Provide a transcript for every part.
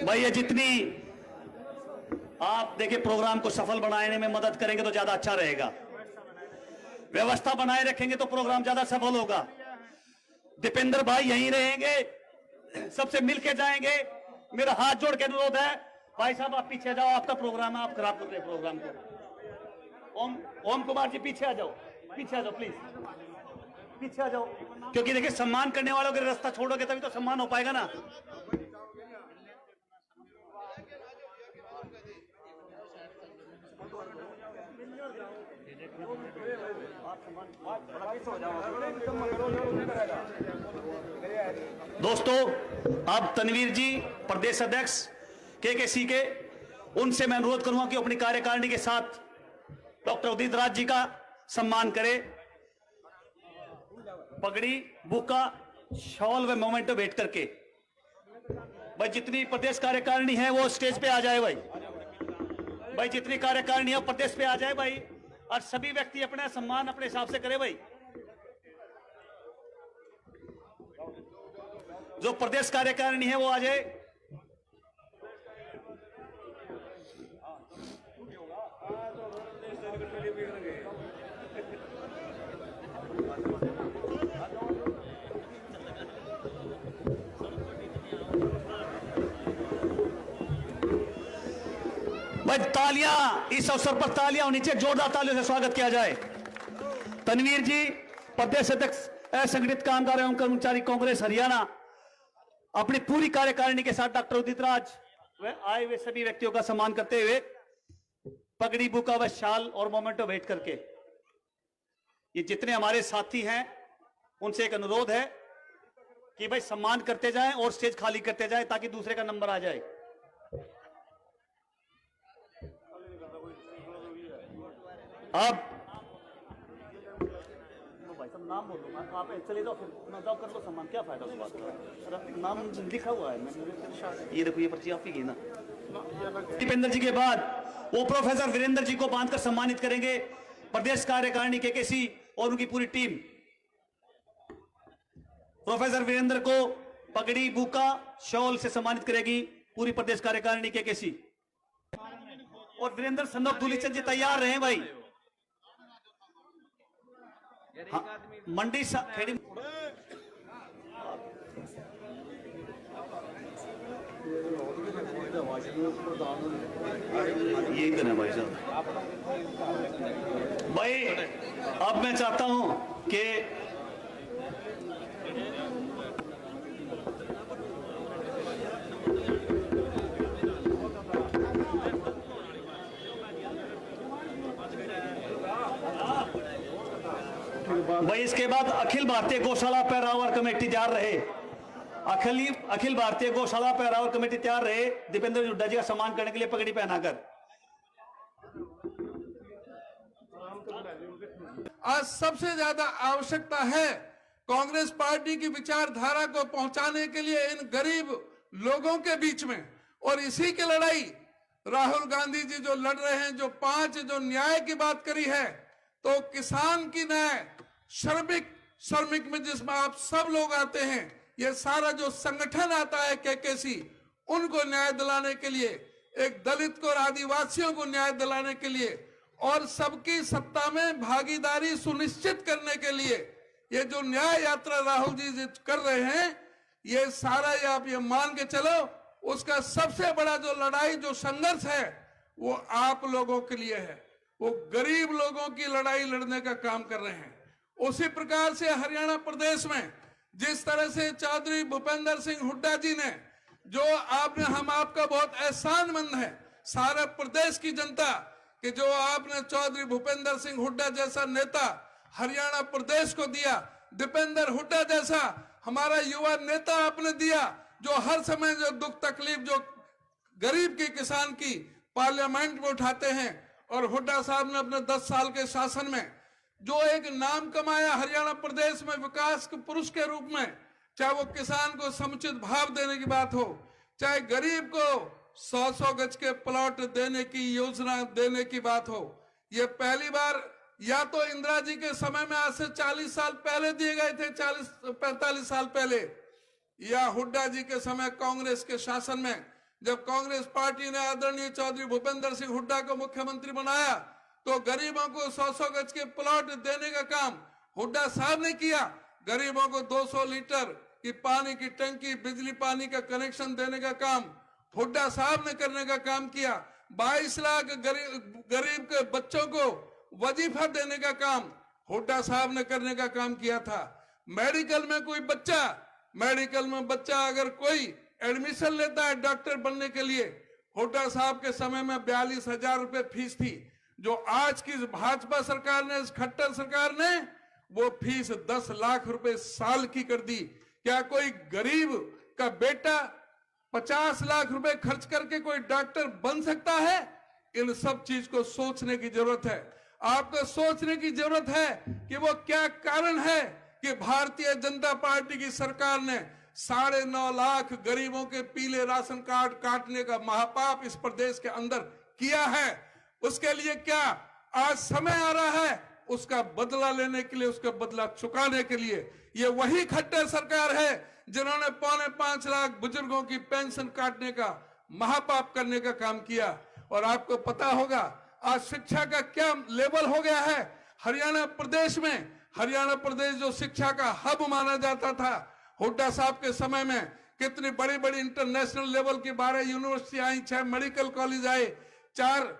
भाई ये जितनी आप देखिए प्रोग्राम को सफल बनाने में मदद करेंगे तो ज्यादा अच्छा रहेगा। व्यवस्था बनाए रखेंगे तो प्रोग्राम ज्यादा सफल होगा। दीपेंद्र भाई यहीं रहेंगे, सबसे मिलके जाएंगे। मेरा हाथ जोड़ के अनुरोध है, भाई साहब आप पीछे जाओ, आपका प्रोग्राम है, आप खराब कर रहे हैं प्रोग्राम को। ओम कुमार जी पीछे आ जाओ, पीछे आ जाओ प्लीज, पीछे आ जाओ। क्योंकि देखिए सम्मान करने वालों के रास्ता छोड़ोगे तभी तो सम्मान हो पाएगा ना। दोस्तों अब तनवीर जी प्रदेश अध्यक्ष केकेसी के, उनसे मैं अनुरोध करूंगा कि अपनी कार्यकारिणी के साथ डॉक्टर उदित राज जी का सम्मान करें। पगड़ी, बुका, शॉल व मोमेंटो भेंट करके भाई जितनी प्रदेश कार्यकारिणी है वो स्टेज पे आ जाए। भाई जितनी कार्यकारिणी है प्रदेश पे आ जाए भाई, और सभी व्यक्ति अपना सम्मान अपने हिसाब से करे भाई। जो प्रदेश कार्यकारिणी है वो आ जाए। भाई तालियां, इस अवसर पर तालियां और नीचे जोरदार तालियों से स्वागत किया जाए। तनवीर जी प्रदेश अध्यक्ष असंगठित कामगार एवं कर्मचारी कांग्रेस हरियाणा अपनी पूरी कार्यकारिणी के साथ डॉक्टर उदित राज व आए हुए सभी व्यक्तियों का सम्मान करते हुए पगड़ी, बुका व शाल और मोमेंटो भेंट करके, ये जितने हमारे साथी हैं उनसे एक अनुरोध है कि भाई सम्मान करते जाएं और स्टेज खाली करते जाएं ताकि दूसरे का नंबर आ जाए। अब भाई साहब नाम बोल दो, आप चले जाओ, फिर ना जाओ, कर लो सम्मान, क्या फायदा उस बात का। नाम लिखा हुआ है, ये देखो, ये पर्ची आपकी की ना। दीपेंद्र जी के बाद वो प्रोफेसर वीरेंद्र जी को बांधकर सम्मानित करेंगे प्रदेश कार्यकारिणी केकेसी और उनकी पूरी टीम। प्रोफेसर वीरेंद्र को पगड़ी, बुका, शॉल से सम्मानित करेगी पूरी प्रदेश कार्यकारिणी केकेसी। और वीरेंद्र सन्नोक धूलीचंद जी तैयार रहे भाई। हाँ, मंडी खेड़ी यही करना भाई साहब। भाई अब मैं चाहता हूं कि भाई इसके बाद अखिल भारतीय गौशाला पैरावर कमेटी तैयार रहे, अखिल भारतीय गौशाला पैरावर कमेटी तैयार रहे दीपेंद्र हुड्डा जी का सम्मान करने के लिए पगड़ी पहनाकर। आज सबसे ज्यादा आवश्यकता है कांग्रेस पार्टी की विचारधारा को पहुंचाने के लिए इन गरीब लोगों के बीच में, और इसी की लड़ाई राहुल गांधी जी जो लड़ रहे हैं, जो 5 जो न्याय की बात करी है, तो किसान की न्याय, श्रमिक में जिसमें आप सब लोग आते हैं, ये सारा जो संगठन आता है केकेसी, उनको न्याय दिलाने के लिए, एक दलित को और आदिवासियों को न्याय दिलाने के लिए और सबकी सत्ता में भागीदारी सुनिश्चित करने के लिए ये जो न्याय यात्रा राहुल जी कर रहे हैं, ये सारा ये आप ये मान के चलो, उसका सबसे बड़ा जो लड़ाई जो संघर्ष है वो आप लोगों के लिए है, वो गरीब लोगों की लड़ाई लड़ने का काम कर रहे हैं। उसी प्रकार से हरियाणा प्रदेश में जिस तरह से चौधरी भूपेंद्र सिंह हुड्डा जी ने, जो आपने, हम आपका बहुत एहसानमंद है सारे प्रदेश की जनता, कि जो आपने चौधरी भूपेंद्र सिंह हुड्डा जैसा नेता हरियाणा प्रदेश को दिया, दीपेंद्र हुड्डा जैसा हमारा युवा नेता आपने दिया, जो हर समय जो दुख तकलीफ जो गरीब की किसान की पार्लियामेंट में उठाते हैं, और हुड्डा साहब ने अपने 10 साल के शासन में जो एक नाम कमाया हरियाणा प्रदेश में विकास के पुरुष के रूप में, चाहे वो किसान को समुचित भाव देने की बात हो, चाहे गरीब को 100-100 गज के प्लॉट देने की योजना देने की बात हो, ये पहली बार या तो इंदिरा जी के समय में आज से 40 साल पहले दिए गए थे, 40-45 साल पहले, या हुड्डा जी के समय कांग्रेस के शासन में जब कांग्रेस पार्टी ने आदरणीय चौधरी भूपेंद्र सिंह हुड्डा को मुख्यमंत्री बनाया तो गरीबों को 100-100 गज के प्लॉट देने का काम हुड्डा साहब ने किया। गरीबों को 200 लीटर की पानी की टंकी, बिजली पानी का कनेक्शन देने का काम हुड्डा साहब ने करने का काम किया। 22 लाख गरीब के बच्चों को वजीफा देने का काम हुड्डा साहब ने करने का काम किया था। मेडिकल में बच्चा अगर कोई एडमिशन लेता है डॉक्टर बनने के लिए, हुड्डा साहब के समय में 42,000 रुपए फीस थी। जो आज की भाजपा सरकार ने, खट्टर सरकार ने, वो फीस 10 लाख रुपए साल की कर दी। क्या कोई गरीब का बेटा 50 लाख रुपए खर्च करके कोई डॉक्टर बन सकता है? इन सब चीज को सोचने की जरूरत है। आपको सोचने की जरूरत है कि वो क्या कारण है कि भारतीय जनता पार्टी की सरकार ने 9.5 लाख गरीबों के पीले राशन कार्ड काटने का महापाप इस प्रदेश के अंदर किया है। उसके लिए क्या आज समय आ रहा है उसका बदला लेने के लिए, उसका बदला चुकाने के लिए। ये वही खट्टर सरकार है जिन्होंने 4.25 लाख बुजुर्गों की पेंशन काटने का महापाप करने का काम किया। और आपको पता होगा आज शिक्षा का क्या लेवल हो गया है। हरियाणा प्रदेश जो शिक्षा का हब माना जाता था, हुड्डा साहब के समय में कितनी बड़ी बड़ी इंटरनेशनल लेवल की 12 यूनिवर्सिटी आई, 6 मेडिकल कॉलेज आए, 4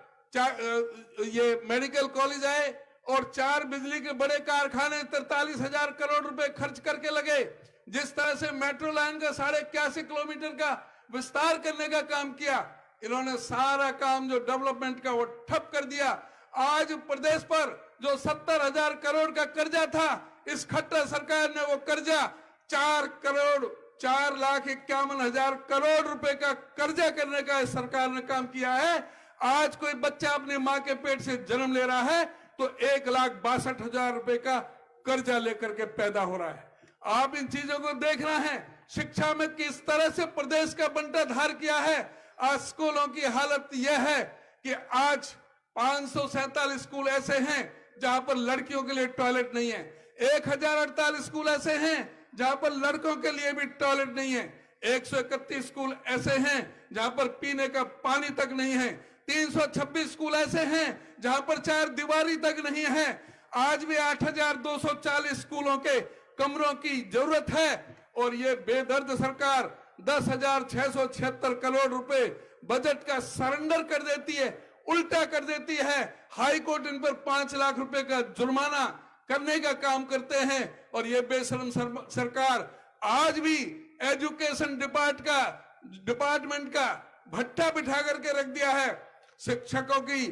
मेडिकल कॉलेज आए और 4 बिजली के बड़े कारखाने 43,000 करोड़ रुपए खर्च करके लगे। जिस तरह से मेट्रो लाइन का 81.5 किलोमीटर का विस्तार करने का काम किया, इन्होंने सारा काम जो डेवलपमेंट का वो ठप कर दिया। आज प्रदेश पर जो 70,000 करोड़ का कर्जा था, इस खट्टर सरकार ने वो कर्जा 4,51,000 करोड़ रुपए का कर्जा करने का इस सरकार ने काम किया है। आज कोई बच्चा अपनी मां के पेट से जन्म ले रहा है तो 1,62,000 रुपए का कर्जा लेकर के पैदा हो रहा है। आप इन चीजों को देखना है। शिक्षा में किस तरह से प्रदेश का बंटाधार किया है। आज स्कूलों की हालत यह है कि आज 547 स्कूल ऐसे हैं जहां पर लड़कियों के लिए टॉयलेट नहीं है। 1048 स्कूल ऐसे हैं जहां पर लड़कों के लिए भी टॉयलेट नहीं है। 131 स्कूल ऐसे हैं जहां पर पीने का पानी तक नहीं है। 326 स्कूल ऐसे हैं जहां पर 4 दीवारी तक नहीं है। आज भी 8,240 स्कूलों के कमरों की जरूरत है और ये बेदर्द सरकार 10,676 करोड़ रुपए बजट का सरेंडर कर देती है, उल्टा कर देती है। हाई कोर्ट इन पर 5 लाख रुपए का जुर्माना करने का काम करते हैं और ये बेशरम सरकार आज भी एजुकेशन डिपार्टमेंट का भट्टा बिठा करके रख दिया है। शिक्षकों की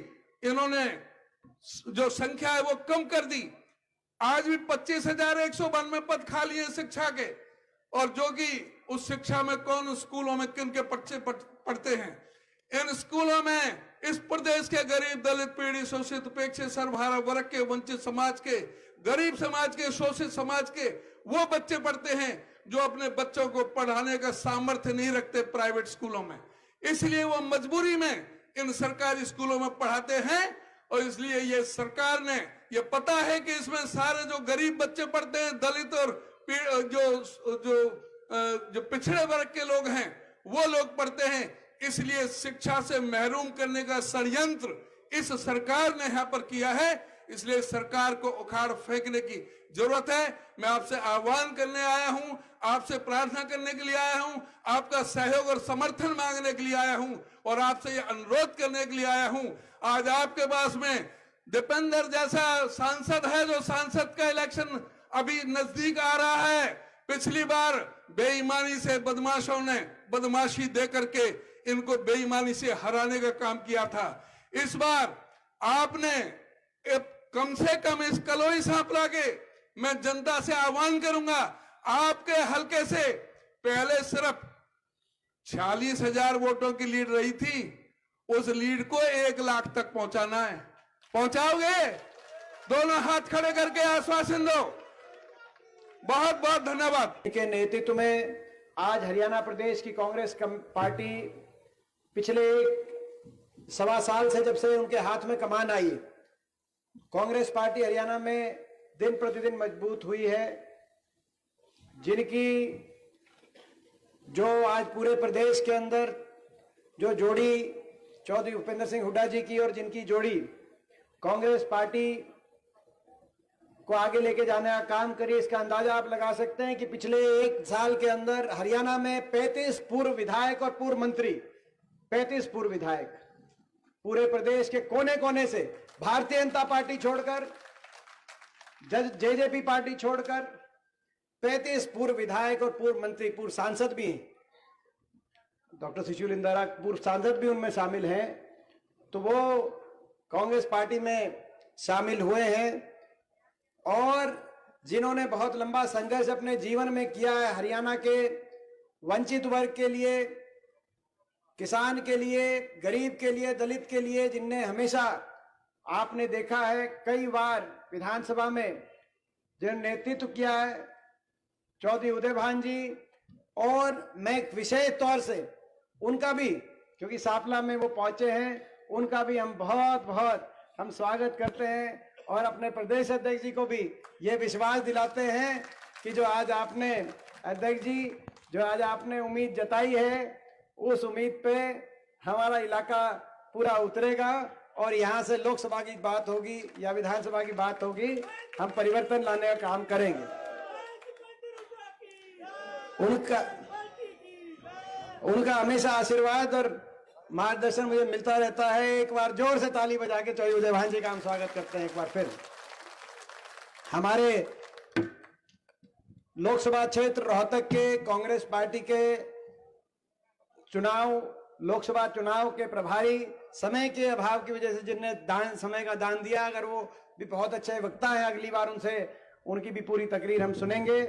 इन्होंने जो संख्या है वो कम कर दी। आज भी 25,192 पद खाली हैं शिक्षा के, और जो कि उस शिक्षा में कौन स्कूलों में किन के बच्चे पढ़ते हैं। इन स्कूलों में इस प्रदेश के गरीब, दलित, पीड़ित, शोषित, उपेक्षित, सर्वहारा वर्ग के, वंचित समाज के, गरीब समाज के, शोषित समाज के वो बच्चे पढ़ते हैं जो अपने बच्चों को पढ़ाने का सामर्थ्य नहीं रखते प्राइवेट स्कूलों में। इसलिए वो मजबूरी में इन सरकारी स्कूलों में पढ़ाते हैं। और इसलिए ये सरकार ने ये पता है कि इसमें सारे जो गरीब बच्चे पढ़ते हैं, दलित और जो पिछड़े वर्ग के लोग हैं वो लोग पढ़ते हैं। इसलिए शिक्षा से महरूम करने का षड्यंत्र इस सरकार ने यहाँ पर किया है। इसलिए सरकार को उखाड़ फेंकने की जरूरत है। मैं आपसे आह्वान करने आया हूं, आपसे प्रार्थना करने के लिए आया हूं, आपका सहयोग और समर्थन मांगने के लिए आया हूं और आपसे ये अनुरोध करने के लिए आया हूं। आज आपके पास में दीपेंद्र जैसा सांसद है, जो सांसद का इलेक्शन अभी नजदीक आ रहा है। पिछली बार बेईमानी से बदमाशों ने बदमाशी दे करके इनको बेईमानी से हराने का काम किया था। इस बार आपने कम से कम इस कलोई सांपला के मैं जनता से आह्वान करूंगा, आपके हलके से पहले सिर्फ 46,000 वोटों की लीड रही थी, उस लीड को 1 लाख तक पहुंचाना है। पहुंचाओगे? दोनों हाथ खड़े करके आश्वासन दो। बहुत बहुत धन्यवाद। के नेतृत्व में आज हरियाणा प्रदेश की कांग्रेस पार्टी पिछले 1.25 साल से, जब से उनके हाथ में कमान आई, कांग्रेस पार्टी हरियाणा में दिन प्रतिदिन मजबूत हुई है, जिनकी जो आज पूरे प्रदेश के अंदर जो जोड़ी चौधरी भूपेंद्र सिंह हुड्डा जी की और जिनकी जोड़ी कांग्रेस पार्टी को आगे लेके जाने का काम करिए, इसका अंदाजा आप लगा सकते हैं कि पिछले 1 साल के अंदर हरियाणा में 35 पूर्व विधायक और पूर्व मंत्री, 35 पूर्व विधायक पूरे प्रदेश के कोने कोने से, भारतीय जनता पार्टी छोड़कर, जेजेपी पार्टी छोड़कर 35 पूर्व विधायक और पूर्व मंत्री, पूर्व सांसद भी हैं। डॉक्टर सुशील इंदिरा पूर्व सांसद भी उनमें शामिल हैं। तो वो कांग्रेस पार्टी में शामिल हुए हैं और जिन्होंने बहुत लंबा संघर्ष अपने जीवन में किया है हरियाणा के वंचित वर्ग के लिए, किसान के लिए, गरीब के लिए, दलित के लिए, जिनने हमेशा आपने देखा है कई बार विधानसभा में जिन्होंने नेतृत्व किया है, चौधरी उदय भान जी। और मैं विशेष तौर से उनका भी, क्योंकि सापला में वो पहुंचे हैं, उनका भी हम बहुत बहुत हम स्वागत करते हैं और अपने प्रदेश अध्यक्ष जी को भी ये विश्वास दिलाते हैं कि जो आज आपने अध्यक्ष जी, जो आज आपने उम्मीद जताई है, उस उम्मीद पे हमारा इलाका पूरा उतरेगा और यहाँ से लोकसभा की बात होगी या विधानसभा की बात होगी, हम परिवर्तन लाने का काम करेंगे। उनका हमेशा आशीर्वाद और मार्गदर्शन मुझे मिलता रहता है। एक बार जोर से ताली बजा के चौधरी उदय भान जी का हम स्वागत करते हैं एक बार फिर। हमारे लोकसभा क्षेत्र रोहतक के कांग्रेस पार्टी के लोकसभा चुनाव के प्रभारी, समय के अभाव की वजह से जिनने समय का दान दिया, अगर वो भी बहुत अच्छे वक्ता है, अगली बार उनकी भी पूरी तकरीर हम सुनेंगे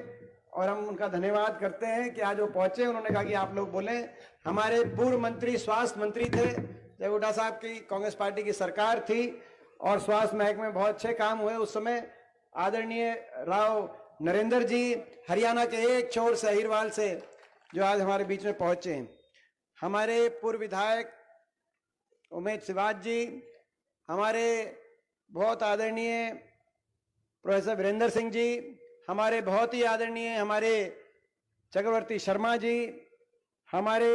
और हम उनका धन्यवाद करते हैं कि आज वो पहुंचे। उन्होंने कहा कि आप लोग बोलें। हमारे पूर्व मंत्री, स्वास्थ्य मंत्री थे, जब हुड्डा साहब की कांग्रेस पार्टी की सरकार थी और स्वास्थ्य महकमे में बहुत अच्छे काम हुए उस समय, आदरणीय राव नरेंद्र जी हरियाणा के एक छोर से अहिरवाल से जो आज हमारे बीच में पहुंचे हैं। हमारे पूर्व विधायक उमेश सिवाज जी, हमारे बहुत आदरणीय प्रोफेसर वीरेंद्र सिंह जी, हमारे बहुत ही आदरणीय हमारे चक्रवर्ती शर्मा जी, हमारे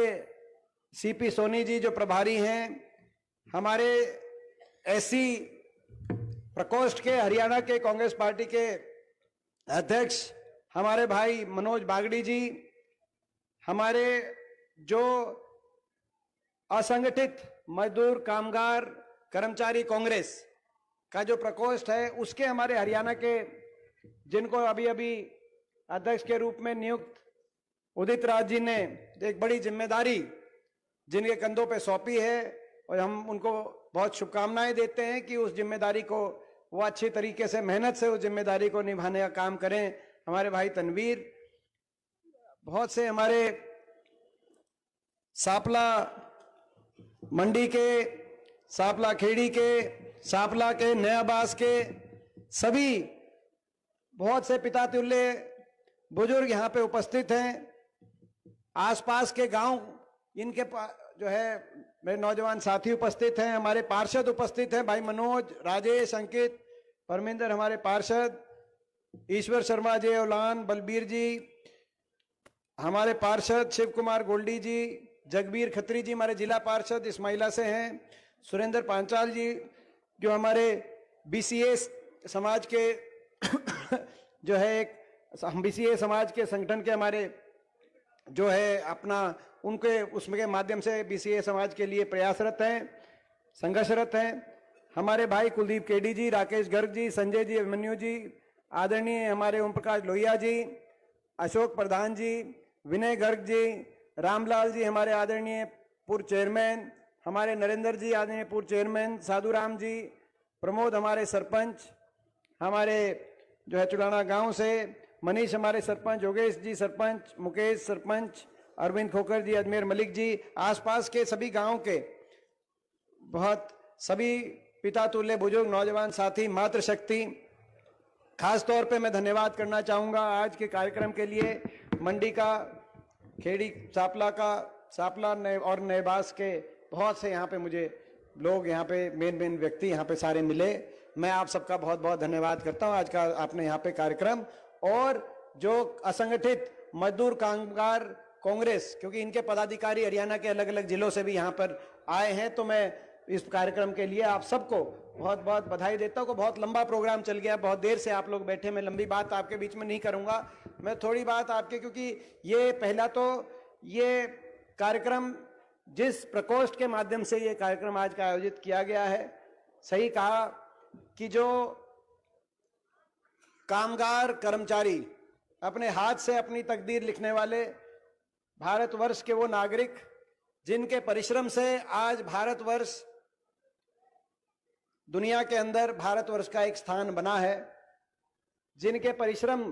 सीपी सोनी जी जो प्रभारी हैं, हमारे एससी प्रकोष्ठ के हरियाणा के कांग्रेस पार्टी के अध्यक्ष हमारे भाई मनोज बागड़ी जी, हमारे जो असंगठित मजदूर कामगार कर्मचारी कांग्रेस का जो प्रकोष्ठ है, उसके हमारे हरियाणा के, जिनको अभी अभी अध्यक्ष के रूप में नियुक्त उदित राज जी ने एक बड़ी जिम्मेदारी जिनके कंधों पे सौंपी है और हम उनको बहुत शुभकामनाएं देते हैं कि उस जिम्मेदारी को वो अच्छी तरीके से, मेहनत से उस जिम्मेदारी को निभाने का काम करें। हमारे भाई तनवीर, बहुत से हमारे सापला मंडी के, सापला खेड़ी के, सापला के, नयाबास के सभी बहुत से पिता तुल्य बुजुर्ग यहाँ पे उपस्थित हैं। आसपास के गांव इनके जो है मेरे नौजवान साथी उपस्थित हैं, हमारे पार्षद उपस्थित हैं, भाई मनोज, राजेश, अंकित, परमिंदर हमारे पार्षद, ईश्वर शर्मा जी, औलान, बलबीर जी हमारे पार्षद, शिव कुमार गोल्डी जी, जगबीर खत्री जी हमारे जिला पार्षद इस महिला से हैं, सुरेंद्र पांचाल जी जो हमारे बीसीए समाज के जो है एक बीसीए समाज के संगठन के हमारे जो है अपना उनके उसमें के माध्यम से बीसीए समाज के लिए प्रयासरत हैं, संघर्षरत हैं। हमारे भाई कुलदीप केडी जी, राकेश गर्ग जी, संजय जी, अभिमन्यु जी, आदरणीय हमारे ओम प्रकाश लोहिया जी, अशोक प्रधान जी, विनय गर्ग जी, रामलाल जी हमारे आदरणीय पूर्व चेयरमैन, हमारे नरेंद्र जी आदरणीय पूर्व चेयरमैन, साधुराम जी, प्रमोद हमारे सरपंच, हमारे जो है चुलाना गांव से मनीष हमारे सरपंच, योगेश जी सरपंच, मुकेश सरपंच, अरविंद खोकर जी, अजमेर मलिक जी, आसपास के सभी गांव के बहुत सभी पिता तुल्य बुजुर्ग नौजवान साथी, मातृशक्ति, खास तौर पे मैं धन्यवाद करना चाहूँगा आज के कार्यक्रम के लिए मंडी का, खेड़ी, सापला का, सापला और नयबास के बहुत से यहाँ पे मुझे लोग, यहाँ पे मेन व्यक्ति यहाँ पे सारे मिले मैं आप सबका बहुत बहुत धन्यवाद करता हूं। आज का आपने यहाँ पे कार्यक्रम और जो असंगठित मजदूर कामगार कांग्रेस, क्योंकि इनके पदाधिकारी हरियाणा के अलग अलग जिलों से भी यहाँ पर आए हैं, तो मैं इस कार्यक्रम के लिए आप सबको बहुत बहुत बधाई देता हूँ। बहुत लंबा प्रोग्राम चल गया, बहुत देर से आप लोग बैठे, मैं लंबी बात आपके बीच में नहीं करूंगा। मैं थोड़ी बात आपके, क्योंकि ये पहला तो ये कार्यक्रम जिस प्रकोष्ठ के माध्यम से ये कार्यक्रम आज का आयोजित किया गया है, सही कहा कि जो कामगार कर्मचारी अपने हाथ से अपनी तकदीर लिखने वाले भारतवर्ष के वो नागरिक जिनके परिश्रम से आज भारतवर्ष दुनिया के अंदर भारतवर्ष का एक स्थान बना है, जिनके परिश्रम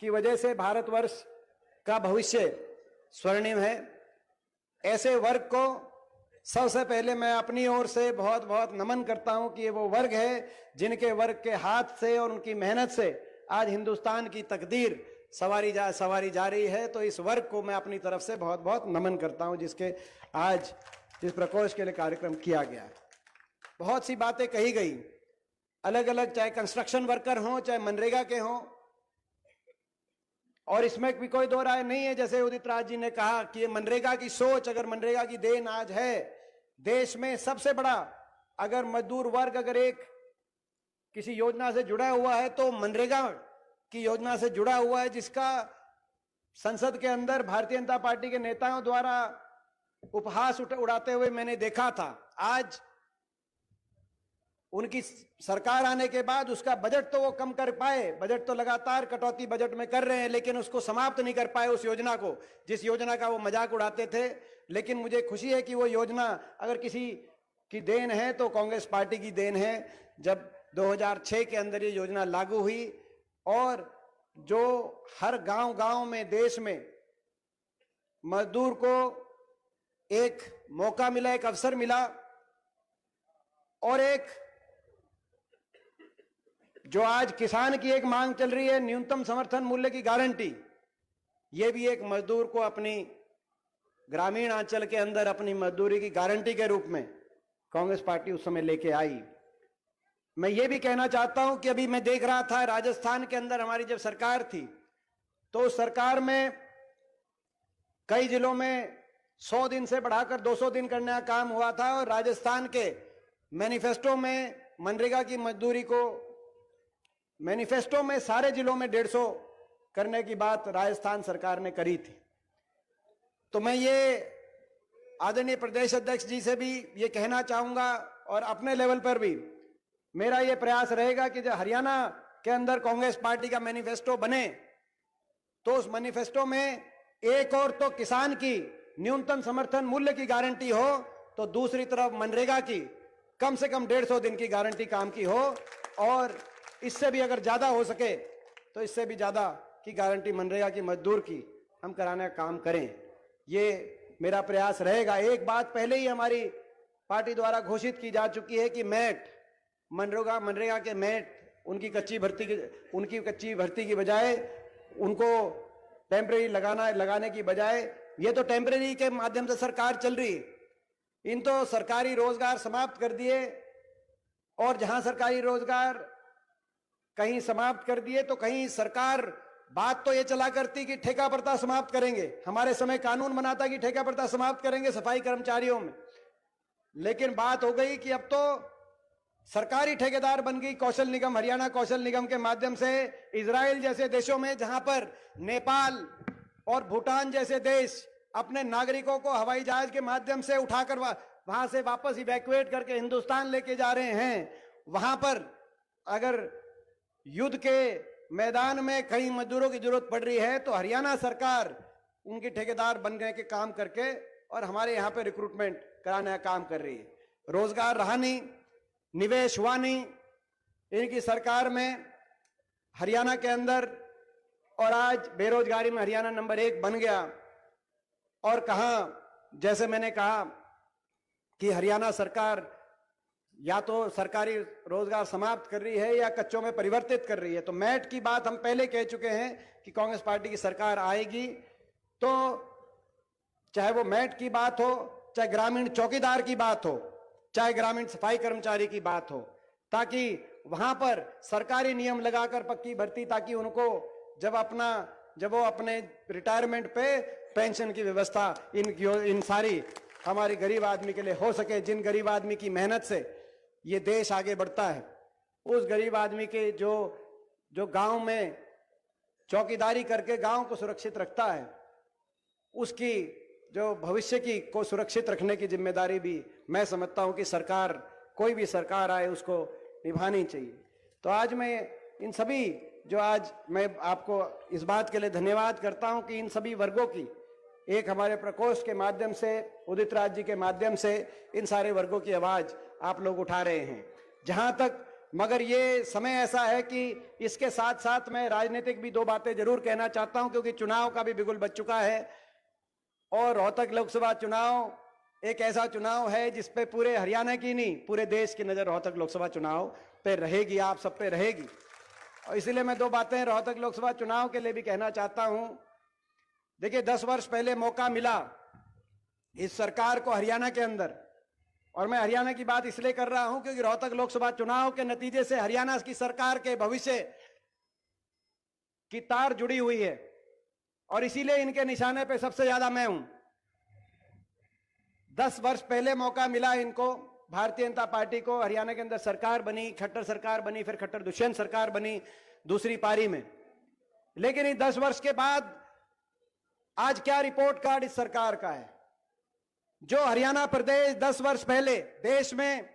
की वजह से भारतवर्ष का भविष्य स्वर्णिम है, ऐसे वर्ग को सबसे पहले मैं अपनी ओर से बहुत बहुत नमन करता हूं कि ये वो वर्ग है जिनके वर्ग के हाथ से और उनकी मेहनत से आज हिंदुस्तान की तकदीर सवारी जा रही है। तो इस वर्ग को मैं अपनी तरफ से बहुत बहुत नमन करता हूं, जिसके आज जिस प्रकोष्ठ के लिए कार्यक्रम किया गया है। बहुत सी बातें कही गई, अलग अलग, चाहे कंस्ट्रक्शन वर्कर हों, चाहे मनरेगा के हों, और इसमें भी कोई दो राय नहीं है। जैसे उदित राज जी ने कहा कि ये मनरेगा की सोच, अगर मनरेगा की देन आज है देश में सबसे बड़ा, अगर मजदूर वर्ग अगर एक किसी योजना से जुड़ा हुआ है तो मनरेगा की योजना से जुड़ा हुआ है, जिसका संसद के अंदर भारतीय जनता पार्टी के नेताओं द्वारा उपहास उड़ाते हुए मैंने देखा था। आज उनकी सरकार आने के बाद उसका बजट तो वो कम कर पाए, बजट तो लगातार कटौती बजट में कर रहे हैं, लेकिन उसको समाप्त नहीं कर पाए उस योजना को, जिस योजना का वो मजाक उड़ाते थे। लेकिन मुझे खुशी है कि वो योजना अगर किसी की देन है तो कांग्रेस पार्टी की देन है। जब 2006 के अंदर ये योजना लागू हुई और जो हर गांव-गांव में देश में मजदूर को एक मौका मिला, एक अवसर मिला, और एक जो आज किसान की एक मांग चल रही है न्यूनतम समर्थन मूल्य की गारंटी, ये भी एक मजदूर को अपनी ग्रामीण अंचल के अंदर अपनी मजदूरी की गारंटी के रूप में कांग्रेस पार्टी उस समय लेके आई। मैं ये भी कहना चाहता हूं कि अभी मैं देख रहा था राजस्थान के अंदर हमारी जब सरकार थी तो उस सरकार में कई जिलों में 100 दिन से बढ़ाकर 200 दिन करने का काम हुआ था, और राजस्थान के मैनिफेस्टो में मनरेगा की मजदूरी को मैनिफेस्टो में सारे जिलों में 150 करने की बात राजस्थान सरकार ने करी थी। तो मैं ये आदरणीय प्रदेश अध्यक्ष जी से भी ये कहना चाहूंगा और अपने लेवल पर भी मेरा ये प्रयास रहेगा कि जब हरियाणा के अंदर कांग्रेस पार्टी का मैनिफेस्टो बने तो उस मैनिफेस्टो में एक और तो किसान की न्यूनतम समर्थन मूल्य की गारंटी हो, तो दूसरी तरफ मनरेगा की कम से कम 150 दिन की गारंटी काम की हो, और इससे भी अगर ज्यादा हो सके तो इससे भी ज्यादा की गारंटी मनरेगा की मजदूर की हम कराने का काम करें। ये मेरा प्रयास रहेगा। एक बात पहले ही हमारी पार्टी द्वारा घोषित की जा चुकी है कि मैट मनरेगा के मैट उनकी कच्ची भर्ती की बजाय उनको टेम्परेरी लगाने की बजाय ये तो टेम्परेरी के माध्यम से सरकार चल रही है, इन तो सरकारी रोजगार समाप्त कर दिए, और जहां सरकारी रोजगार कहीं समाप्त कर दिए तो कहीं सरकार बात तो ये चला करती कि ठेका प्रथा समाप्त करेंगे। हमारे समय कानून बना था कि ठेका प्रथा समाप्त करेंगे सफाई कर्मचारियों में, लेकिन बात हो गई कि अब तो सरकारी ठेकेदार बन गई कौशल निगम, हरियाणा कौशल निगम के माध्यम से इजराइल जैसे देशों में, जहां पर नेपाल और भूटान जैसे देश अपने नागरिकों को हवाई जहाज के माध्यम से उठाकर वहां से वापस इवैक्यूएट करके हिंदुस्तान लेके जा रहे हैं, वहां पर अगर युद्ध के मैदान में कहीं मजदूरों की जरूरत पड़ रही है तो हरियाणा सरकार उनकी ठेकेदार बनने के काम करके और हमारे यहाँ पे रिक्रूटमेंट कराने का काम कर रही है। रोजगार रहा नहीं, निवेश हुआ नहीं इनकी सरकार में हरियाणा के अंदर, और आज बेरोजगारी में हरियाणा नंबर 1 बन गया। और कहां, जैसे मैंने कहा कि हरियाणा सरकार या तो सरकारी रोजगार समाप्त कर रही है या कच्चों में परिवर्तित कर रही है। तो मैट की बात हम पहले कह चुके हैं कि कांग्रेस पार्टी की सरकार आएगी तो चाहे वो मैट की बात हो, चाहे ग्रामीण चौकीदार की बात हो, चाहे ग्रामीण सफाई कर्मचारी की बात हो, ताकि वहां पर सरकारी नियम लगाकर पक्की भर्ती, ताकि उनको जब वो अपने रिटायरमेंट पे पेंशन की व्यवस्था इन सारी हमारी गरीब आदमी के लिए हो सके। जिन गरीब आदमी की मेहनत से ये देश आगे बढ़ता है, उस गरीब आदमी के जो गांव में चौकीदारी करके गांव को सुरक्षित रखता है, उसकी जो भविष्य की को सुरक्षित रखने की जिम्मेदारी भी मैं समझता हूं कि सरकार, कोई भी सरकार आए, उसको निभानी चाहिए। तो आज मैं इन सभी आज मैं आपको इस बात के लिए धन्यवाद करता हूं कि इन सभी वर्गों की एक हमारे प्रकोष्ठ के माध्यम से, उदित राज जी के माध्यम से इन सारे वर्गों की आवाज आप लोग उठा रहे हैं। जहां तक, मगर ये समय ऐसा है कि इसके साथ साथ मैं राजनीतिक भी दो बातें जरूर कहना चाहता हूं, क्योंकि चुनाव का भी बिगुल बज चुका है और रोहतक लोकसभा चुनाव एक ऐसा चुनाव है जिसपे पूरे हरियाणा की नहीं, पूरे देश की नजर रोहतक लोकसभा चुनाव पे रहेगी, आप सब पे रहेगी। और इसलिए मैं दो बातें रोहतक लोकसभा चुनाव के लिए भी कहना चाहता हूं। देखिए, 10 वर्ष पहले मौका मिला इस सरकार को हरियाणा के अंदर, और मैं हरियाणा की बात इसलिए कर रहा हूं क्योंकि रोहतक लोकसभा चुनाव के नतीजे से हरियाणा की सरकार के भविष्य की तार जुड़ी हुई है, और इसीलिए इनके निशाने पे सबसे ज्यादा मैं हूं। 10 वर्ष पहले मौका मिला इनको, भारतीय जनता पार्टी को, हरियाणा के अंदर सरकार बनी, खट्टर सरकार बनी, फिर खट्टर दुष्यंत सरकार बनी दूसरी पारी में। लेकिन इन 10 वर्ष के बाद आज क्या रिपोर्ट कार्ड इस सरकार का है? जो हरियाणा प्रदेश 10 वर्ष पहले देश में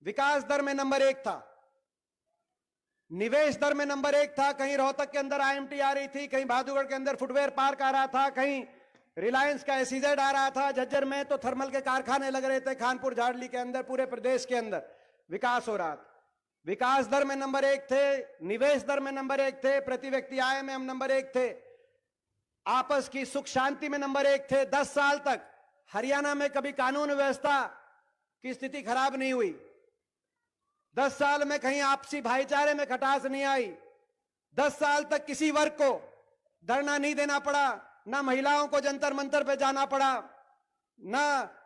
विकास दर में नंबर 1 था, निवेश दर में नंबर 1 था, कहीं रोहतक के अंदर आईएमटी आ रही थी, कहीं भादुगढ़ के अंदर फुटवेयर पार्क आ रहा था, कहीं रिलायंस का एसईजेड आ रहा था, झज्जर में तो थर्मल के कारखाने लग रहे थे, खानपुर झाड़ली के अंदर, पूरे प्रदेश के अंदर विकास हो रहा था। विकास दर में नंबर 1 थे, निवेश दर में नंबर 1 थे, प्रति व्यक्ति आय में हम नंबर 1 थे, आपस की सुख शांति में नंबर 1 थे। 10 साल तक हरियाणा में कभी कानून व्यवस्था की स्थिति खराब नहीं हुई। 10 साल में कहीं आपसी भाईचारे में खटास नहीं आई। 10 साल तक किसी वर्ग को धरना नहीं देना पड़ा, ना महिलाओं को जंतर मंतर पे जाना पड़ा, ना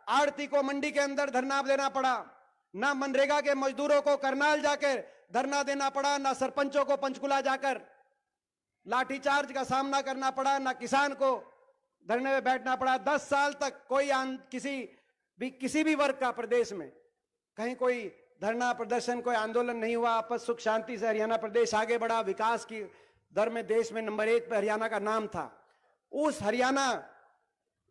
आड़ती को मंडी के अंदर धरना देना पड़ा, ना मनरेगा के मजदूरों को करनाल जाकर धरना देना पड़ा, ना सरपंचों को पंचकुला जाकर लाठीचार्ज का सामना करना पड़ा, ना किसान को धरने में बैठना पड़ा। 10 साल तक कोई किसी भी वर्ग का प्रदेश में कहीं कोई धरना प्रदर्शन, कोई आंदोलन नहीं हुआ। आपस सुख शांति से हरियाणा प्रदेश आगे बढ़ा। विकास की दर में देश में नंबर 1 पे हरियाणा का नाम था। उस हरियाणा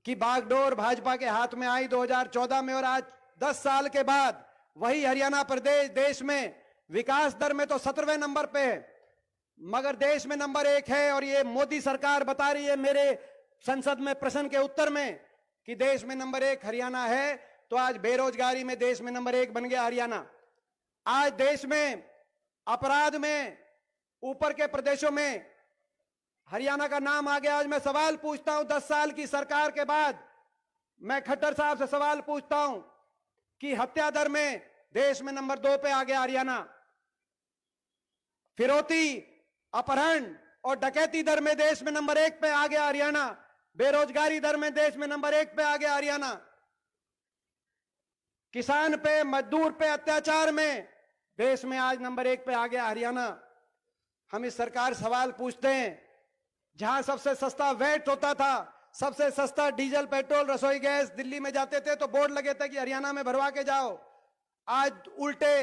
की बागडोर भाजपा के हाथ में आई 2014 में, और आज 10 साल के बाद वही हरियाणा प्रदेश देश में विकास दर में तो 17वें नंबर पे है, मगर देश में नंबर 1 है। और ये मोदी सरकार बता रही है मेरे संसद में प्रश्न के उत्तर में कि देश में नंबर 1 हरियाणा है। तो आज बेरोजगारी में देश में नंबर 1 बन गया हरियाणा। आज देश में अपराध में ऊपर के प्रदेशों में हरियाणा का नाम आ गया। आज मैं सवाल पूछता हूं, 10 साल की सरकार के बाद मैं खट्टर साहब से सवाल पूछता हूं कि हत्या दर में देश में नंबर 2 पे आ गया हरियाणा, फिरौती, अपहरण और डकैती दर में देश में नंबर 1 पे आ गया हरियाणा, बेरोजगारी दर में देश में नंबर 1 पे आ गया हरियाणा, किसान पे, मजदूर पे अत्याचार में देश में आज नंबर 1 पे आ गया हरियाणा। हम इस सरकार सवाल पूछते हैं, जहां सबसे सस्ता वैट होता था, सबसे सस्ता डीजल, पेट्रोल, रसोई गैस दिल्ली में जाते थे तो बोर्ड लगे थे कि हरियाणा में भरवा के जाओ। आज उल्टे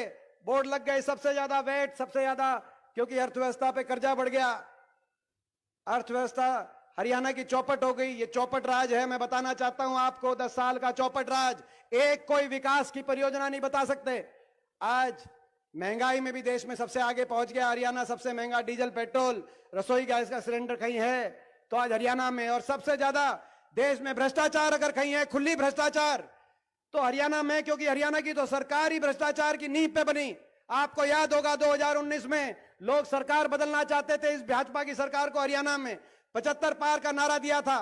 बोर्ड लग गए, सबसे ज्यादा वैट, सबसे ज्यादा, क्योंकि अर्थव्यवस्था पे कर्जा बढ़ गया, अर्थव्यवस्था हरियाणा की चौपट हो गई। ये चौपट राज है। मैं बताना चाहता हूं आपको, 10 साल का चौपट राज, एक कोई विकास की परियोजना नहीं बता सकते। आज महंगाई में भी देश में सबसे आगे पहुंच गया हरियाणा। सबसे महंगा डीजल, पेट्रोल, रसोई गैस का सिलेंडर कहीं है तो आज हरियाणा में। और सबसे ज्यादा देश में भ्रष्टाचार अगर कहीं है, खुली भ्रष्टाचार, तो हरियाणा में, क्योंकि हरियाणा की तो सरकार ही भ्रष्टाचार की नींव पे बनी। आपको याद होगा 2019 में लोग सरकार बदलना चाहते थे, इस भाजपा की सरकार को हरियाणा में 75 पार का नारा दिया था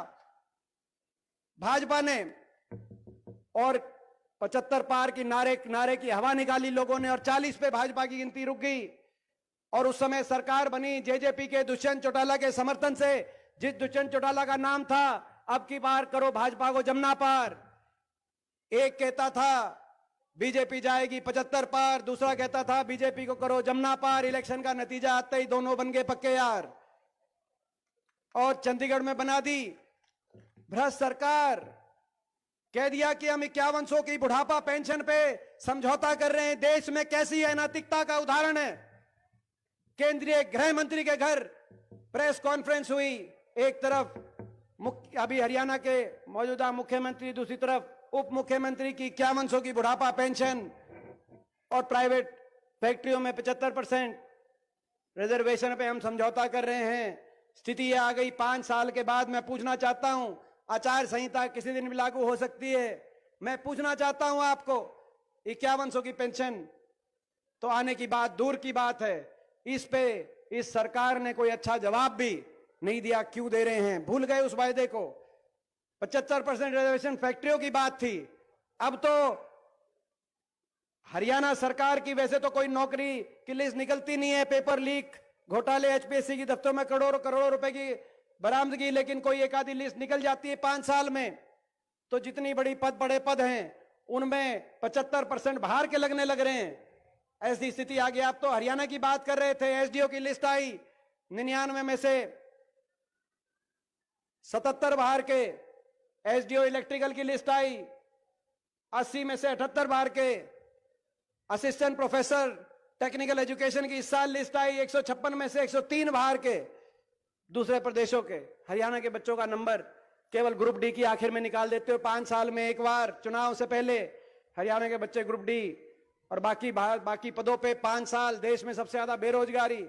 भाजपा ने, और 75 पार की नारे की हवा निकाली लोगों ने, और 40 पे भाजपा की गिनती रुक गई। और उस समय सरकार बनी जेजेपी के दुष्यंत चौटाला के समर्थन से, जिस दुष्यंत चौटाला का नाम था अब की बार करो भाजपा को जमना पार। एक कहता था बीजेपी जाएगी 75 पार, दूसरा कहता था बीजेपी को करो जमुना पार। इलेक्शन का नतीजा आते ही दोनों बन गए पक्के यार और चंडीगढ़ में बना दी भ्रष्ट सरकार। कह दिया कि हम 5100 की बुढ़ापा पेंशन पे समझौता कर रहे हैं। देश में कैसी अनैतिकता का उदाहरण है। केंद्रीय गृह मंत्री के घर प्रेस कॉन्फ्रेंस हुई, एक तरफ अभी हरियाणा के मौजूदा मुख्यमंत्री, दूसरी तरफ उप मुख्यमंत्री की 5100 की बुढ़ापा पेंशन और प्राइवेट फैक्ट्रियों में 75% रिजर्वेशन पे हम समझौता कर रहे हैं। स्थिति ये आ गई 5 साल के बाद। मैं पूछना चाहता हूं, आचार संहिता किसी दिन भी लागू हो सकती है। मैं पूछना चाहता हूं आपको, 5100 की पेंशन तो आने की बात दूर की बात है, इस पे इस सरकार ने कोई अच्छा जवाब भी नहीं दिया। क्यों दे रहे हैं? भूल गए उस वायदे को। 75% रिजर्वेशन फैक्ट्रियों की बात थी। अब तो हरियाणा सरकार की वैसे तो कोई नौकरी की लिस्ट निकलती नहीं है। पेपर लीक घोटाले एचपीएससी की दफ्तरों में करोड़ों करोड़ों रुपए की बरामदगी, लेकिन कोई एक आधी लिस्ट निकल जाती है 5 साल में। तो जितनी बड़े पद हैं उनमें 75% बाहर के लगने लग रहे हैं। ऐसी स्थिति आ गई। आप तो हरियाणा की बात कर रहे थे, एसडीओ की लिस्ट आई 99 में से 77 बाहर के। एसडीओ इलेक्ट्रिकल की लिस्ट आई 80 में से 78 बाहर के। असिस्टेंट प्रोफेसर टेक्निकल एजुकेशन की इस साल लिस्ट आई 156 में से 103 बाहर के दूसरे प्रदेशों के। हरियाणा के बच्चों का नंबर केवल ग्रुप डी की आखिर में निकाल देते हो। 5 साल में एक बार चुनाव से पहले हरियाणा के बच्चे ग्रुप डी और बाकी पदों पे 5 साल। देश में सबसे ज्यादा बेरोजगारी।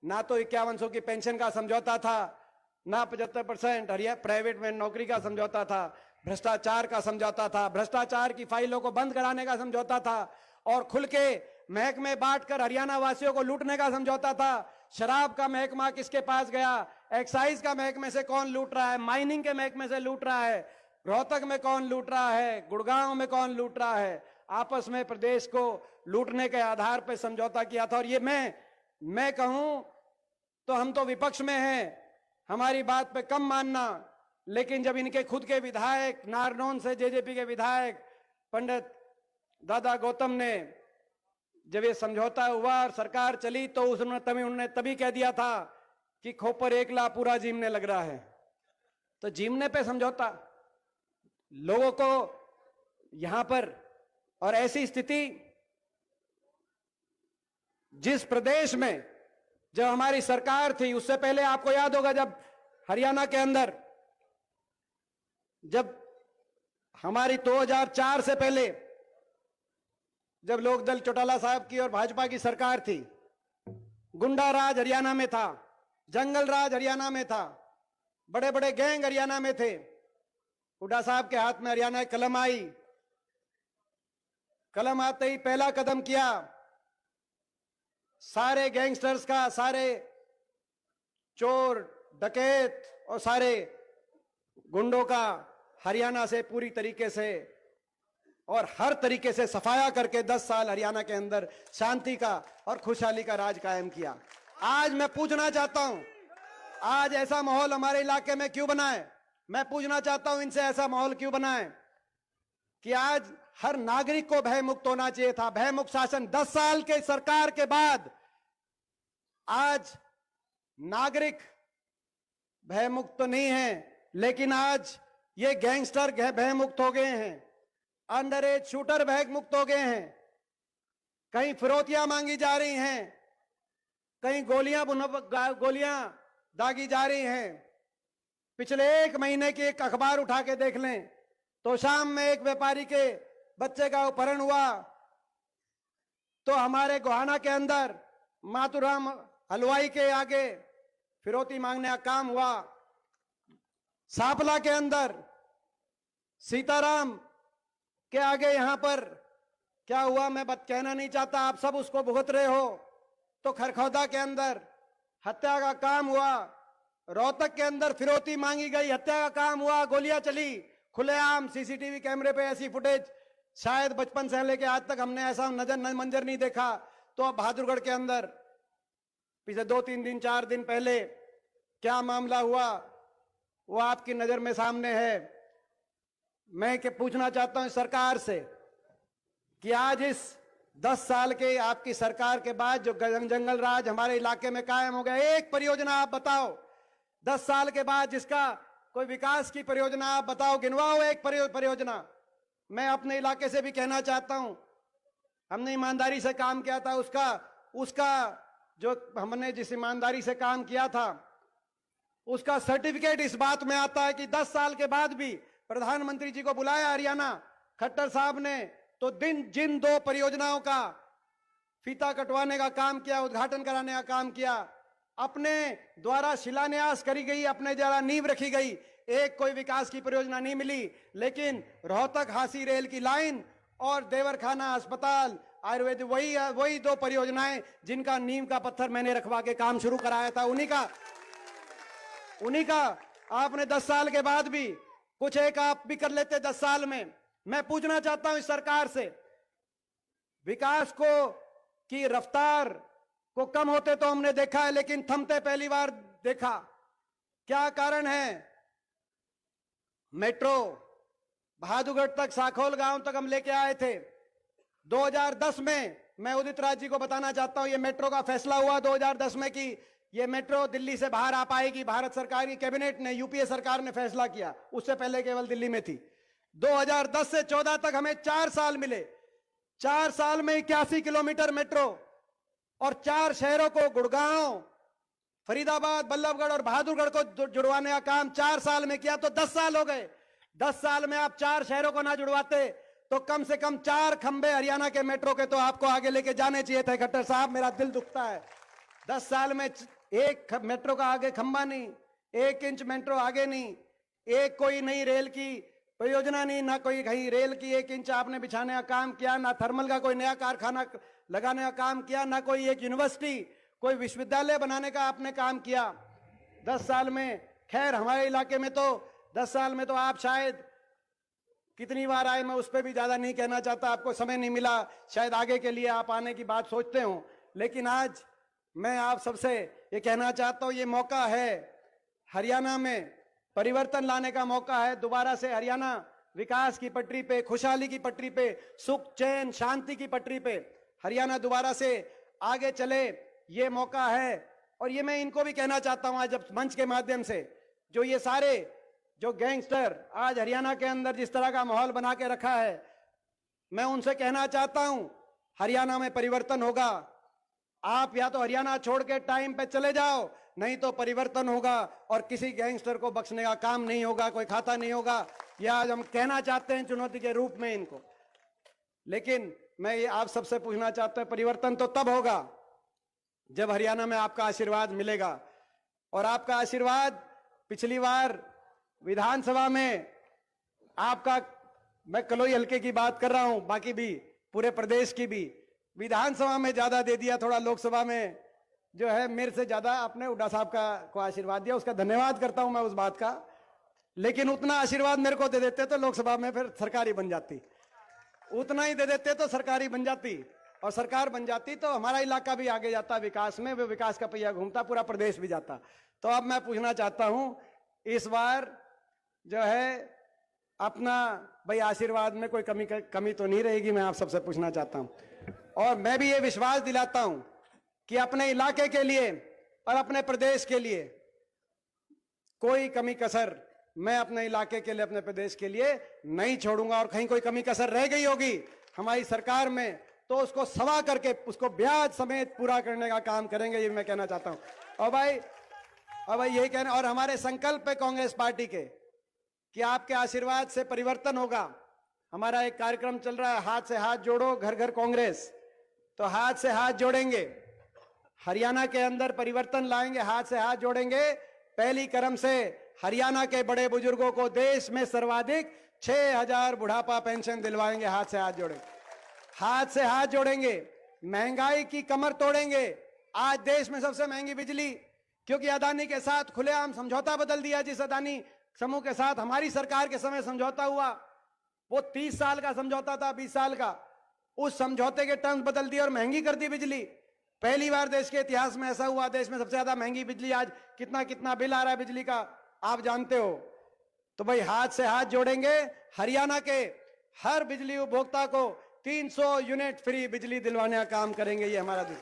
ना तो 5100 की पेंशन का समझौता था, ना 75% हरियाणा प्राइवेट में नौकरी का समझौता था। भ्रष्टाचार का समझौता था, भ्रष्टाचार की फाइलों को बंद कराने का समझौता था और खुल के महकमे बांटकर हरियाणा वासियों को लूटने का समझौता था। शराब का महकमा किसके पास गया? एक्साइज का महकमे से कौन लूट रहा है? माइनिंग के महकमे से लूट रहा है? रोहतक में कौन लूट रहा है? गुड़गांव में कौन लूट रहा है? आपस में प्रदेश को लूटने के आधार पर समझौता किया था। और ये मैं कहूं तो हम तो विपक्ष में हैं, हमारी बात पे कम मानना, लेकिन जब इनके खुद के विधायक नारनौल से जेजेपी के विधायक पंडित दादा गौतम ने जब ये समझौता हुआ और सरकार चली तो उन्होंने तभी कह दिया था कि खोपर एकला पूरा जीमने लग रहा है। तो जीमने पे समझौता लोगों को यहां पर। और ऐसी स्थिति जिस प्रदेश में जब हमारी सरकार थी, उससे पहले आपको याद होगा जब हरियाणा के अंदर जब हमारी 2004 से पहले जब लोकदल चौटाला साहब की और भाजपा की सरकार थी, गुंडा राज हरियाणा में था, जंगल राज हरियाणा में था, बड़े बड़े गैंग हरियाणा में थे। हुड्डा साहब के हाथ में हरियाणा कलम आई। कलम आते ही पहला कदम किया सारे गैंगस्टर्स का, सारे चोर डकैत और सारे गुंडों का हरियाणा से पूरी तरीके से और हर तरीके से सफाया करके 10 साल हरियाणा के अंदर शांति का और खुशहाली का राज कायम किया। आज मैं पूछना चाहता हूं, आज ऐसा माहौल हमारे इलाके में क्यों बना है? मैं पूछना चाहता हूं इनसे, ऐसा माहौल क्यों बना है कि आज हर नागरिक को भयमुक्त होना चाहिए था। भयमुक्त शासन 10 साल के सरकार के बाद आज नागरिक भयमुक्त तो नहीं है, लेकिन आज ये गैंगस्टर भयमुक्त हो गए हैं, अंडर एज शूटर भयमुक्त हो गए हैं। कहीं फिरौतियां मांगी जा रही हैं, कहीं गोलियां दागी जा रही हैं। पिछले 1 महीने की एक अखबार उठा के देख लें तो शाम में एक व्यापारी के बच्चे का अपहरण हुआ, तो हमारे गोहाना के अंदर मातुराम हलवाई के आगे फिरौती मांगने का काम हुआ। सांपला के अंदर सीताराम के आगे यहां पर क्या हुआ मैं कहना नहीं चाहता, आप सब उसको भुगत रहे हो। तो खरखौदा के अंदर हत्या का काम हुआ, रोहतक के अंदर फिरौती मांगी गई, हत्या का काम हुआ, गोलियां चली खुलेआम। सीसीटीवी कैमरे पे ऐसी फुटेज शायद बचपन से लेके आज तक हमने ऐसा मंजर नहीं देखा। तो अब बहादुरगढ़ के अंदर पिछले 2-3 दिन 4 दिन पहले क्या मामला हुआ वो आपकी नजर में सामने है। मैं पूछना चाहता हूं सरकार से कि आज इस 10 साल के आपकी सरकार के बाद जो जंगल राज हमारे इलाके में कायम हो गया, एक परियोजना आप बताओ 10 साल के बाद जिसका कोई विकास की परियोजना आप बताओ, गिनवाओ एक परियोजना। मैं अपने इलाके से भी कहना चाहता हूं, हमने ईमानदारी से काम किया था, उसका जो हमने जिस ईमानदारी से काम किया था उसका सर्टिफिकेट इस बात में आता है कि 10 साल के बाद भी प्रधानमंत्री जी को बुलाया हरियाणा, खट्टर साहब ने तो जिन 2 परियोजनाओं का फीता कटवाने का काम किया, उद्घाटन कराने का काम किया, अपने द्वारा शिलान्यास करी गई, अपने द्वारा नींव रखी गई, एक कोई विकास की परियोजना नहीं मिली। लेकिन रोहतक हांसी रेल की लाइन और देवरखाना अस्पताल आयुर्वेद, वही 2 परियोजनाएं जिनका नींव का पत्थर मैंने रखवा के काम शुरू कराया था, उन्हीं का आपने 10 साल के बाद भी कुछ एक आप भी कर लेते 10 साल में। मैं पूछना चाहता हूं इस सरकार से, विकास की रफ्तार को कम होते तो हमने देखा है, लेकिन थमते पहली बार देखा। क्या कारण है? मेट्रो बहादुरगढ़ तक, साखोल गांव तक हम लेके आए थे 2010 में। मैं उदित राज जी को बताना चाहता हूं, ये मेट्रो का फैसला हुआ 2010 में कि ये मेट्रो दिल्ली से बाहर आ पाएगी। भारत सरकार की कैबिनेट ने, यूपीए सरकार ने फैसला किया, उससे पहले केवल दिल्ली में थी। 2010 से 14 तक हमें 4 साल मिले, 4 साल में 81 किलोमीटर मेट्रो और 4 शहरों को, गुड़गांव, फरीदाबाद, बल्लभगढ़ और बहादुरगढ़ को जुड़वाने का काम 4 साल में किया, तो 10 साल हो गए। 10 साल में आप 4 शहरों को ना जुड़वाते तो कम से कम 4 खंबे हरियाणा के मेट्रो के तो आपको आगे लेके जाने चाहिए थे खट्टर साहब, मेरा दिल दुखता है। 10 साल में एक मेट्रो का आगे खंबा नहीं, 1 इंच मेट्रो आगे नहीं, एक कोई नई रेल की परियोजना नहीं, ना कोई कहीं रेल की 1 इंच आपने बिछाने का काम किया, ना थर्मल का कोई नया कारखाना लगाने का काम किया, ना कोई एक यूनिवर्सिटी, कोई विश्वविद्यालय बनाने का आपने काम किया 10 साल में। खैर हमारे इलाके में तो 10 साल में तो आप शायद कितनी बार आए, मैं उस पर भी ज्यादा नहीं कहना चाहता, आपको समय नहीं मिला, शायद आगे के लिए आप आने की बात सोचते हो। लेकिन आज मैं आप सबसे ये कहना चाहता हूं, ये मौका है हरियाणा में परिवर्तन लाने का मौका है। दोबारा से हरियाणा विकास की पटरी पे, खुशहाली की पटरी पे, सुख चैन शांति की पटरी पे हरियाणा दोबारा से आगे चले, ये मौका है। और ये मैं इनको भी कहना चाहता हूं आज जब मंच के माध्यम से, जो ये सारे जो गैंगस्टर आज हरियाणा के अंदर जिस तरह का माहौल बना के रखा है, मैं उनसे कहना चाहता हूं हरियाणा में परिवर्तन होगा। आप या तो हरियाणा छोड़ के टाइम पे चले जाओ, नहीं तो परिवर्तन होगा और किसी गैंगस्टर को बख्शने का काम नहीं होगा, कोई खाता नहीं होगा। यह आज हम कहना चाहते हैं चुनौती के रूप में इनको। लेकिन मैं ये आप सबसे पूछना चाहता हूं, परिवर्तन तो तब होगा जब हरियाणा में आपका आशीर्वाद मिलेगा। और आपका आशीर्वाद पिछली बार विधानसभा में आपका, मैं कलोई हल्के की बात कर रहा हूं, बाकी भी पूरे प्रदेश की भी, विधानसभा में ज्यादा दे दिया, थोड़ा लोकसभा में जो है मेरे से ज्यादा आपने हुड्डा साहब को आशीर्वाद दिया, उसका धन्यवाद करता हूं मैं उस बात का। लेकिन उतना आशीर्वाद मेरे को दे देते तो लोकसभा में फिर सरकारी बन जाती, उतना ही दे देते तो सरकारी बन जाती, और सरकार बन जाती तो हमारा इलाका भी आगे जाता विकास में, वो विकास का पहिया घूमता, पूरा प्रदेश भी जाता। तो अब मैं पूछना चाहता हूं, इस बार जो है अपना भाई आशीर्वाद में कोई कमी तो नहीं रहेगी, मैं आप सबसे पूछना चाहता हूं। और मैं भी ये विश्वास दिलाता हूं कि अपने इलाके के लिए और अपने प्रदेश के लिए कोई कमी कसर मैं अपने इलाके के लिए, अपने प्रदेश के लिए नहीं छोड़ूंगा। और कहीं कोई कमी कसर रह गई होगी हमारी सरकार में तो उसको सवा करके उसको ब्याज समेत पूरा करने का काम करेंगे, ये मैं कहना चाहता हूं। और भाई यही कहना, और हमारे संकल्प है कांग्रेस पार्टी के कि आपके आशीर्वाद से परिवर्तन होगा। हमारा एक कार्यक्रम चल रहा है, हाथ से हाथ जोड़ो घर घर कांग्रेस। तो हाथ से हाथ जोड़ेंगे, हरियाणा के अंदर परिवर्तन लाएंगे, हाथ से हाथ जोड़ेंगे। पहली कदम से हरियाणा के बड़े बुजुर्गों को देश में सर्वाधिक 6000 बुढ़ापा पेंशन दिलवाएंगे, हाथ से हाथ जोड़ेंगे, हाथ से हाथ जोड़ेंगे। महंगाई की कमर तोड़ेंगे। आज देश में सबसे महंगी बिजली, क्योंकि अदानी के साथ खुलेआम समझौता बदल दिया। जिस अदानी समूह के साथ हमारी सरकार के समय समझौता हुआ, वो 30 साल का समझौता था, 20 साल का, उस समझौते के टर्म्स बदल दिए और महंगी कर दी बिजली। पहली बार देश के इतिहास में ऐसा हुआ, देश में सबसे ज्यादा महंगी बिजली। आज कितना कितना बिल आ रहा है बिजली का, आप जानते हो। तो भाई हाथ से हाथ जोड़ेंगे, हरियाणा के हर बिजली उपभोक्ता को 300 यूनिट फ्री बिजली दिलवाने का काम करेंगे। ये हमारा दिन।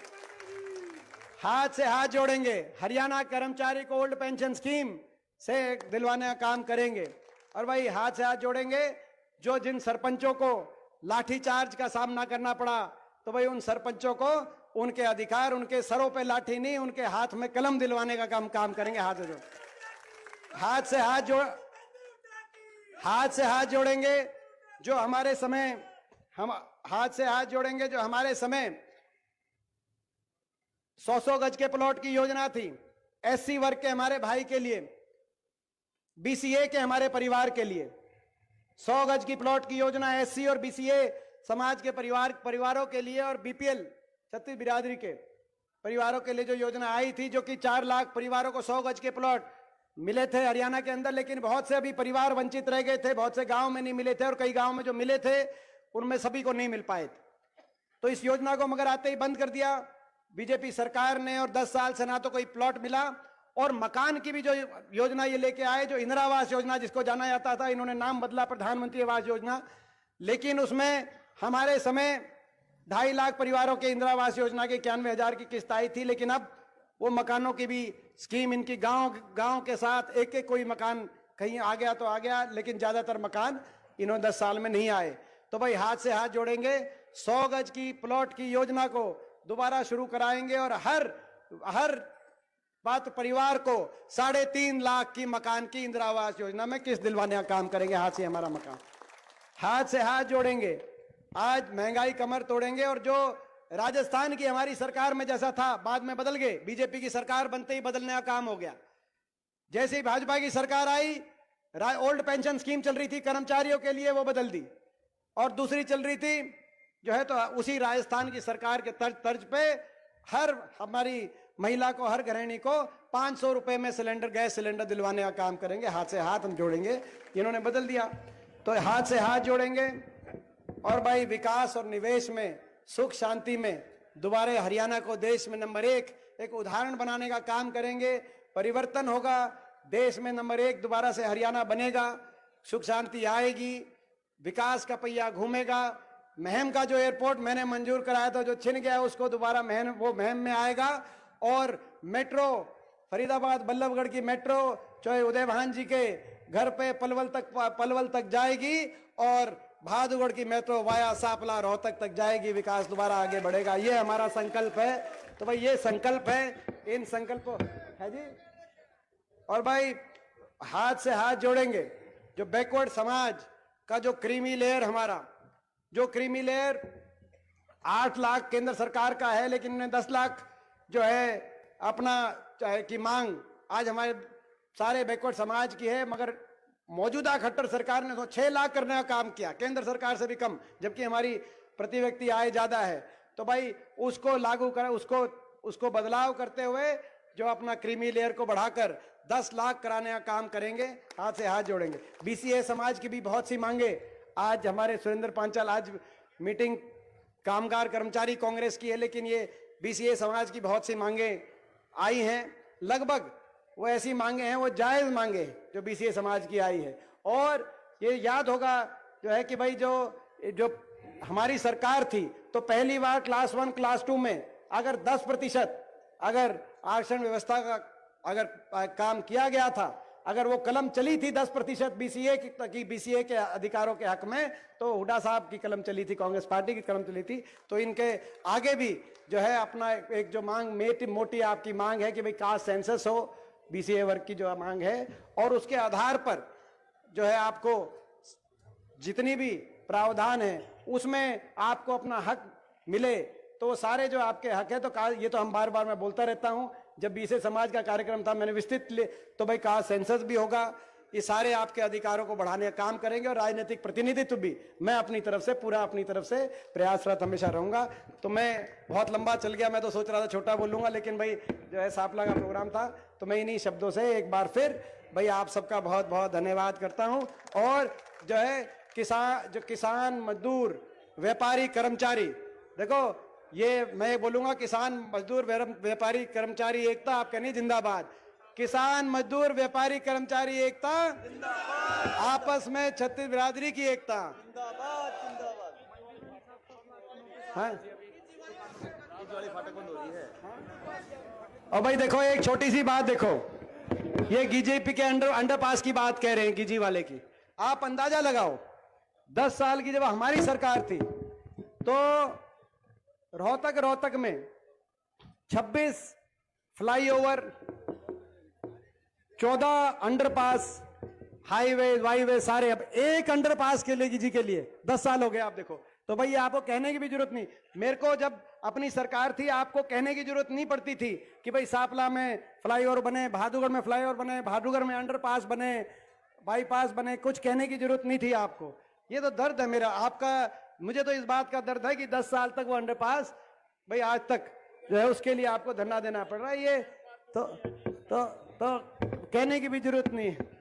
हाथ से हाथ जोड़ेंगे, हरियाणा कर्मचारी को ओल्ड पेंशन स्कीम से दिलवाने का काम करेंगे। और भाई हाथ से हाथ जोड़ेंगे, जो जिन सरपंचों को लाठीचार्ज का सामना करना पड़ा, तो भाई उन सरपंचों को उनके अधिकार, उनके सरों पे लाठी नहीं, उनके हाथ में कलम दिलवाने का काम करेंगे। हाथ से हाथ जोड़ेंगे, जो हमारे समय हम हाथ से हाथ जोड़ेंगे, जो हमारे समय 100 गज के प्लॉट की योजना थी एससी वर्ग के हमारे भाई के लिए, बीसीए के हमारे परिवार के लिए। 100 गज की प्लॉट की योजना एससी और बीसीए समाज के परिवारों के लिए, और बीपीएल छत्तीस बिरादरी के परिवारों के लिए जो योजना आई थी, जो कि 4 लाख परिवारों को 100 गज के प्लॉट मिले थे हरियाणा के अंदर। लेकिन बहुत से अभी परिवार वंचित रह गए थे, बहुत से गांव में नहीं मिले थे, और कई गांव में जो मिले थे उनमें सभी को नहीं मिल पाए थे। तो इस योजना को मगर आते ही बंद कर दिया बीजेपी सरकार ने, और 10 साल से ना तो कोई प्लॉट मिला। और मकान की भी जो योजना ये लेके आए, जो इंदिरा आवास योजना जिसको जाना जाता था, इन्होंने नाम बदला प्रधानमंत्री आवास योजना, लेकिन उसमें हमारे समय 2.5 लाख परिवारों के इंदिरा आवास योजना के 91,000 की किस्त आई थी। लेकिन अब वो मकानों की भी स्कीम इनकी गांव के साथ एक एक कोई मकान कहीं आ गया तो आ गया, लेकिन ज्यादातर मकान इन्होंने 10 साल में नहीं आए। तो भाई हाथ से हाथ जोड़ेंगे, 100 गज की प्लॉट की योजना को दोबारा शुरू कराएंगे, और हर पात्र परिवार को 3.5 लाख की मकान की इंदिरा आवास योजना में किस्त दिलवाने का काम करेंगे। हाथ से हमारा मकान, हाथ से हाथ जोड़ेंगे। आज महंगाई कमर तोड़ेंगे, और जो राजस्थान की हमारी सरकार में जैसा था, बाद में बदल गए, बीजेपी की सरकार बनते ही बदलने का काम हो गया। जैसे ही भाजपा की सरकार आई, ओल्ड पेंशन स्कीम चल रही थी कर्मचारियों के लिए, वो बदल दी, और दूसरी चल रही थी जो है, तो उसी राजस्थान की सरकार के तर्ज पे हर हमारी महिला को, हर गृहिणी को 500 रुपए में गैस सिलेंडर दिलवाने का काम करेंगे। हाथ से हाथ हम जोड़ेंगे, इन्होंने बदल दिया। तो हाथ से हाथ जोड़ेंगे, और भाई विकास और निवेश में, सुख शांति में दोबारा हरियाणा को देश में नंबर 1 एक उदाहरण बनाने का काम करेंगे। परिवर्तन होगा, देश में नंबर 1 दोबारा से हरियाणा बनेगा, सुख शांति आएगी, विकास का पहिया घूमेगा। महम का जो एयरपोर्ट मैंने मंजूर कराया था, जो छिन गया, उसको दोबारा महम में आएगा। और मेट्रो, फरीदाबाद बल्लभगढ़ की मेट्रो चाहे उदय भान जी के घर पे पलवल तक जाएगी, और भादुगढ़ की मेट्रो वाया सापला रोहतक तक जाएगी। विकास दोबारा आगे बढ़ेगा, ये हमारा संकल्प है। तो भाई ये संकल्प है, इन संकल्पों है जी। और भाई हाथ से हाथ जोड़ेंगे, जो बैकवर्ड समाज का जो क्रीमी लेयर, हमारा जो क्रीमी लेयर 8 लाख केंद्र सरकार का है, लेकिन उन्हें 10 लाख जो है अपना की मांग आज हमारे सारे बैकवर्ड समाज की है। मगर मौजूदा खट्टर सरकार ने तो 6 लाख करने का काम किया, केंद्र सरकार से भी कम, जबकि हमारी प्रति व्यक्ति आय ज्यादा है। तो भाई उसको लागू कर, उसको बदलाव करते हुए जो अपना क्रीमी लेयर को बढ़ाकर 10 लाख कराने का काम करेंगे। हाथ से हाथ जोड़ेंगे। बीसीए समाज की भी बहुत सी मांगे, आज हमारे सुरेंद्र पांचाल, आज मीटिंग कामगार कर्मचारी कांग्रेस की है, लेकिन ये बीसीए समाज की बहुत सी मांगे आई हैं। लगभग वो ऐसी मांगे हैं, वो जायज मांगे जो बीसीए समाज की आई है। और ये याद होगा जो है कि भाई जो हमारी सरकार थी, तो पहली बार क्लास 1 क्लास 2 में अगर 10% अगर आरक्षण व्यवस्था का अगर काम किया गया था, अगर वो कलम चली थी 10% बीसीए के अधिकारों के हक में, तो हुड्डा साहब की कलम चली थी, कांग्रेस पार्टी की कलम चली थी। तो इनके आगे भी जो है अपना एक जो मांग मोटी आपकी मांग है कि भाई कास्ट सेंसस हो, बीसीए वर्ग की जो मांग है, और उसके आधार पर जो है आपको जितनी भी प्रावधान है उसमें आपको अपना हक मिले। तो वो सारे जो आपके हक है, तो ये तो हम बार बार मैं बोलता रहता हूं, जब बीसीए समाज का कार्यक्रम था मैंने विस्तृत तो भाई कास्ट सेंसस भी होगा, ये सारे आपके अधिकारों को बढ़ाने का काम करेंगे। और राजनीतिक प्रतिनिधित्व भी मैं अपनी तरफ से प्रयासरत हमेशा रहूंगा। तो मैं बहुत लंबा चल गया, मैं तो सोच रहा था छोटा बोलूंगा, लेकिन भाई जो है सापला का प्रोग्राम था, तो मैं इन्हीं शब्दों से एक बार फिर भाई आप सबका बहुत बहुत धन्यवाद करता हूं। और जो है किसान मजदूर व्यापारी कर्मचारी, देखो ये मैं बोलूंगा, किसान मजदूर व्यापारी कर्मचारी एकता, आप कहनी जिंदाबाद। किसान मजदूर व्यापारी कर्मचारी एकता जिंदाबाद, आपस में छत्तीस बिरादरी की एकता जिंदाबाद जिंदाबाद। हाँ? और भाई देखो एक छोटी सी बात देखो, ये बीजेपी के अंडरपास की बात कह रहे हैं, गिजी वाले की। आप अंदाजा लगाओ 10 साल की जब हमारी सरकार थी तो रोहतक में 26 फ्लाईओवर, 14 अंडरपास, हाईवे वाईवे सारे, अब एक अंडरपास के लिए गिजी के लिए 10 साल हो गए। आप देखो तो भाई आपको कहने की भी जरूरत नहीं। मेरे को जब अपनी सरकार थी आपको कहने की जरूरत नहीं पड़ती थी कि भाई सांपला में फ्लाईओवर बने, बहादुरगढ़ में फ्लाईओवर बने, बहादुरगढ़ में अंडरपास बने, बाईपास बने, कुछ कहने की जरूरत नहीं थी आपको। ये तो दर्द है मेरा, आपका, मुझे तो इस बात का दर्द है कि 10 साल तक वो अंडरपास भाई आज तक जो है उसके लिए आपको धरना देना पड़ रहा है। ये तो कहने की भी जरूरत नहीं है।